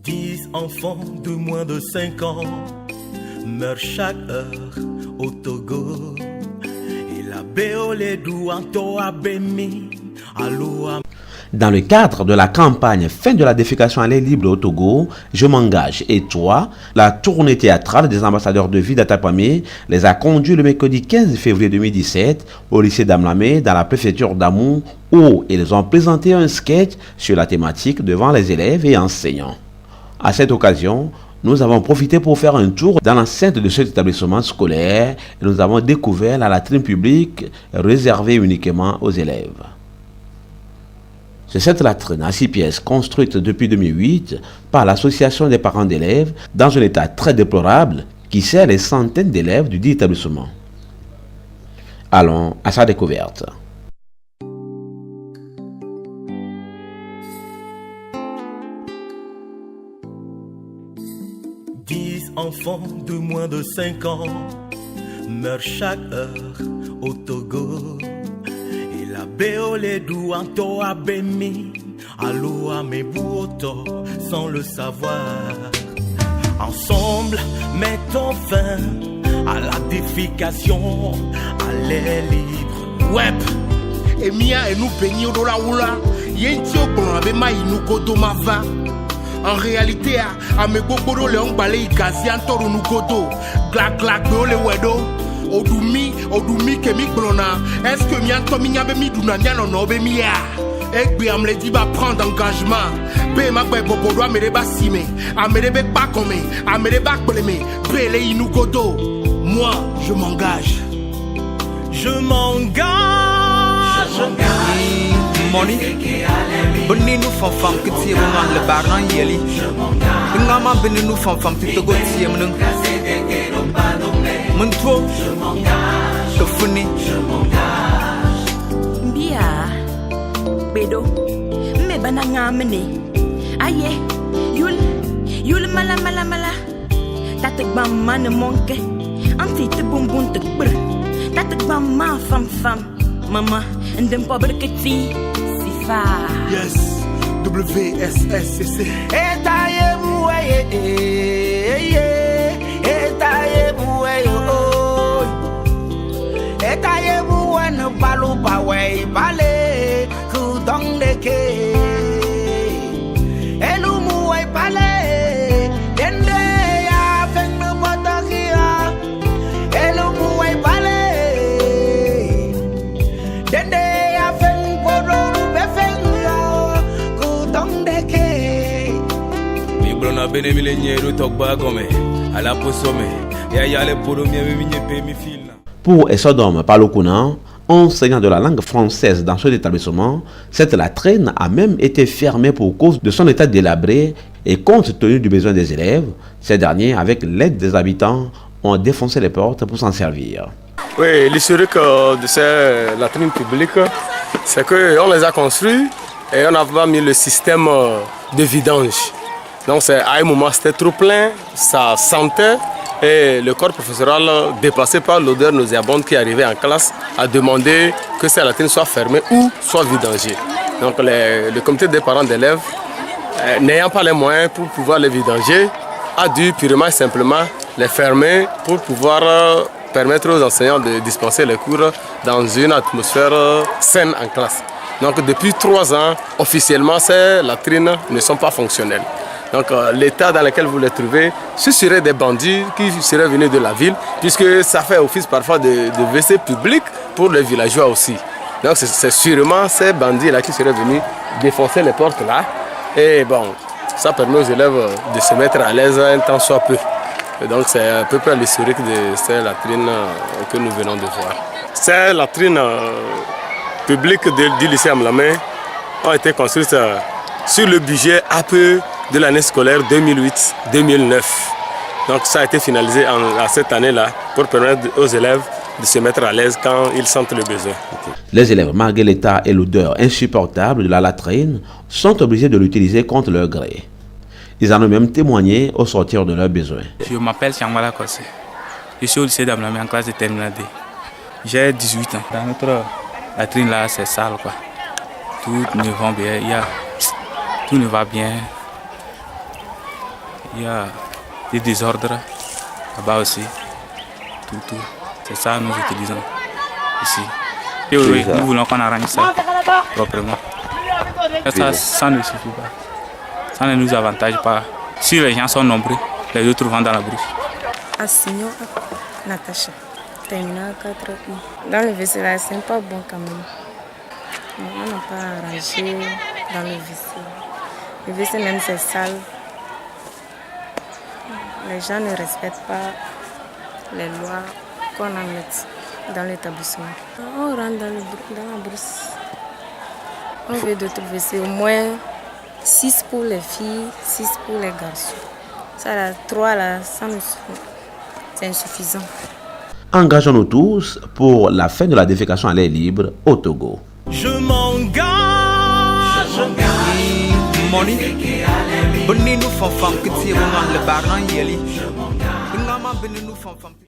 10 enfants de moins de 5 ans meurent chaque heure au Togo. Et la Béolédou Anto Abemi Aloua. Dans le cadre de la campagne Fin de la défécation à l'air libre au Togo, Je m'engage et toi, la tournée théâtrale des ambassadeurs de vie d'Atapamé les a conduits le mercredi 15 février 2017 au lycée d'Amlamé dans la préfecture d'Amou où ils ont présenté un sketch sur la thématique devant les élèves et enseignants. À cette occasion, nous avons profité pour faire un tour dans l'enceinte de cet établissement scolaire et nous avons découvert la latrine publique réservée uniquement aux élèves. C'est cette latrine à 6 pièces construite depuis 2008 par l'association des parents d'élèves dans un état très déplorable qui sert les centaines d'élèves du dit établissement. Allons à sa découverte. Enfants de moins de 5 ans meurent chaque heure au Togo. Et la Béolédou Anto Abemi Aloua Mebouoto sans le savoir. Ensemble, mettons fin à la défécation à l'air libre. Web et Mia et nous peignons de la oula. Yentio bon avec ma inukoto mava. En réalité, à mes boboro le on balé ikazi antoro nukoto. Glak glak do le wedo. Odumi kemi blona. Est-ce que mi anto mi nyabe mi duna nyano no be mi ya? Ekbe am le dit va prendre engagement. Be ma gbe bobodo amere ba sime. Amere be pas comme. Amere ba bleme. Be le inukoto. Moi, je m'engage. Je m'engage. Je m'engage. Money, beni nous fam que tu es mon le baran yeli. Ngama beni nous fam tu te gotier mon. Mon trop, te funi. Bia, bedo, me bananga mene. Aye, yul mala. Tatek bam man monke, anti te bumbun te br. Tatek bam ma fam, mama, and then pobriketi. Yes, WSSCC. Etaye bouye, etaye bouye, etaye bouye no balu bawe bale kudong deke. Elu mouye bale, dende ya feng no botakia. Elu mouye bale, dende ya feng bodo. Pour Essodome Palokounan, enseignant de la langue française dans cet établissement, cette latrine a même été fermée pour cause de son état délabré et compte tenu du besoin des élèves, ces derniers, avec l'aide des habitants, ont défoncé les portes pour s'en servir. Oui, l'historique de ces latrines publiques, c'est qu'on les a construits et on n'a pas mis le système de vidange. Donc à un moment c'était trop plein, ça sentait et le corps professoral dépassé par l'odeur nauséabonde qui arrivait en classe a demandé que ces latrines soient fermées ou soient vidangées. Donc le comité des parents d'élèves, n'ayant pas les moyens pour pouvoir les vidanger, a dû purement et simplement les fermer pour pouvoir permettre aux enseignants de dispenser les cours dans une atmosphère saine en classe. Donc depuis 3 ans, officiellement, ces latrines ne sont pas fonctionnelles. Donc l'état dans lequel vous les trouvez, ce seraient des bandits qui seraient venus de la ville, puisque ça fait office parfois de WC public pour les villageois aussi. Donc c'est sûrement ces bandits-là qui seraient venus défoncer les portes là. Et bon, ça permet aux élèves de se mettre à l'aise un temps soit peu. Et donc c'est à peu près l'historique de ces latrines que nous venons de voir. Ces latrines publiques du lycée Amlamé ont été construites sur le budget à peu de l'année scolaire 2008-2009. Donc ça a été finalisé à cette année-là pour permettre aux élèves de se mettre à l'aise quand ils sentent le besoin. Les élèves, malgré l'état et l'odeur insupportable de la latrine, sont obligés de l'utiliser contre leur gré. Ils en ont même témoigné au sortir de leurs besoins. Je m'appelle Changmala Kossé. Je suis au lycée d'Amlamé en classe de terminale D. J'ai 18 ans. Dans notre latrine là, c'est sale quoi. Tout ne va bien. Tout ne va bien. Il y a des désordres là-bas aussi. Tout. C'est ça que nous utilisons ici. Et oui, nous voulons qu'on arrange ça proprement. Ça ne suffit pas. Ça ne nous avantage pas. Si les gens sont nombreux, les autres vont dans la brousse. Assignon Natacha, terminal 4 Dans le WC là, c'est pas bon quand même. On n'a pas arrangé dans le WC. Le WC même c'est sale. Les gens ne respectent pas les lois qu'on a mises dans l'établissement. On rentre dans la brousse. On veut d'autres WC, au moins 6 pour les filles, 6 pour les garçons. Ça là, 3 là, ça nous suffit. C'est insuffisant. Engageons-nous tous pour la fin de la défécation à l'air libre au Togo. Je m'engage. Money. Bonne nous font femme que tu es le bar non yeli.